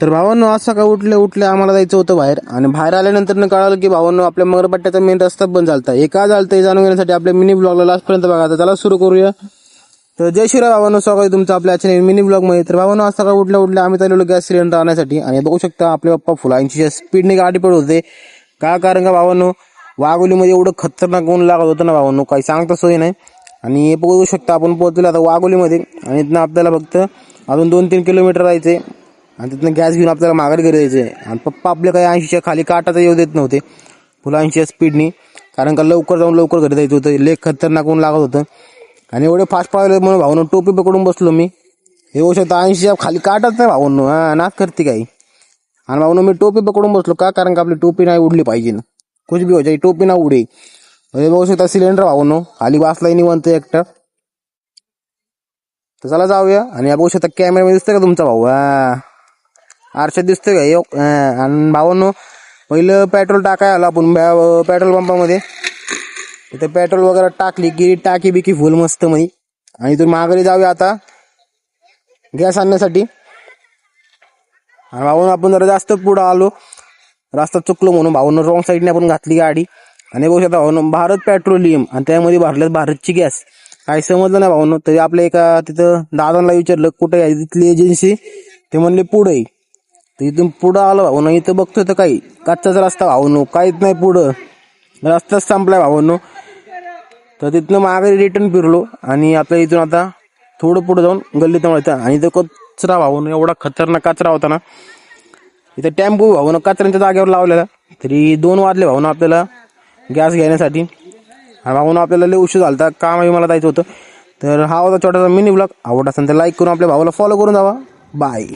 तर भावांनो आज सकाळी उठले आम्हाला जायचं होतं बाहेर, आणि बाहेर आल्यानंतर कळालं की भावांनो आपल्या मगरपट्ट्याचा मेन रस्ता बंद झालता. हे का झालतं हे जाणून घेण्यासाठी आपल्या मिनी ब्लॉगला लास्टपर्यंत बघा. तर चला सुरू करूया. तर जय शिवराय भावांनो, स्वागत आहे तुमचं आपल्या आजच्या मिनी ब्लॉग मध्ये. तर भावांनो आज सकाळी उठल्या आम्ही चाललो गॅस सिलेंडर आणण्यासाठी, आणि बघू शकता आपले पप्पा फुलांची स्पीडने गाडी पडत होते. का कारण का भावांनो वाघोलीमध्ये एवढं खतरनाक ऊन लागत होतं ना भावांनो, काही सांगता सोय नाही. आणि हे बघू शकता आपण पोहोचलो आता वाघोलीमध्ये, आणि इथनं आपल्याला फक्त अजून 2-3 किलोमीटर जायचे, आणि तिथनं गॅस घेऊन आपल्याला माघारी घरी जायचं आहे. आणि पप्पा आपल्या काही 80च्या खाली काटाचा येऊ देत नव्हते फुलांच्या स्पीडनी, कारण का लवकर जाऊन लवकर घरी जायचं होतं. लय खतरनाक ऊन लागत होतं, आणि एवढे फास्ट पळाले म्हणून भावनो टोपी पकडून बसलो मी. हे होऊ शकतं 80च्या खाली काटाच नाही भावनो, नाच करते काही. आणि भावनो मी टोपी पकडून बसलो का कारण का आपली टोपी नाही उडली पाहिजे, कुछ भी हो जाए टोपी ना उडे. हे बघू शकता सिलेंडर भावनो खाली बसलाय निवांत एकटा. तर चला जाऊया. आणि या बघू शकता कॅमेरामध्ये दिसतंय का तुमचा भाऊ, आरशात दिसतोय का एक. आणि भावांनो पहिलं पेट्रोल टाकाय आला आपण पेट्रोल पंपामध्ये. तिथे पेट्रोल वगैरे टाकली की टाकी बिकी फुल मस्त मध्ये, आणि इथून माघारी जाऊया आता गॅस आणण्यासाठी. आणि भावांनो आपण जरा जास्त पुढं आलो, रस्ता चुकलो म्हणून भावांनो रॉंग साईडने आपण घातली गाडी. आणि बघू शकता भावांनो भारत पेट्रोलियम, आणि त्यामध्ये भरल्यात भारतची गॅस. काही समजलं नाही भावांनो. तरी आपल्या एका तिथं दादांना विचारलं कुठे आहे तिथली एजन्सी, ते म्हणले पुढे आहे. तर इथून पुढं आलं भावांनो, इथं बघतोय तर काही कच्चाच रस्ता भावांनो, काहीच नाही पुढं, रस्ताच संपलाय भावांनो. तर तिथनं मागे रिटर्न फिरलो, आणि आपल्या इथून आता थोडं पुढं जाऊन गल्लीत मिळतं. आणि इथं कचरा भावांनो एवढा खतरनाक कचरा होता ना. इथं टेम्पो भावांनो कचऱ्यांच्या जागेवर लावलेला. तरी 2 वाजले भावांनो आपल्याला गॅस घेण्यासाठी. आणि भावांनो आपल्याला लय उशीर झालता, कामही मला जायचं होतं. तर हा होता छोटासा मिनी ब्लॉग. आवडत असेल तर लाईक करून आपल्या भावाला फॉलो करून जावा. बाय.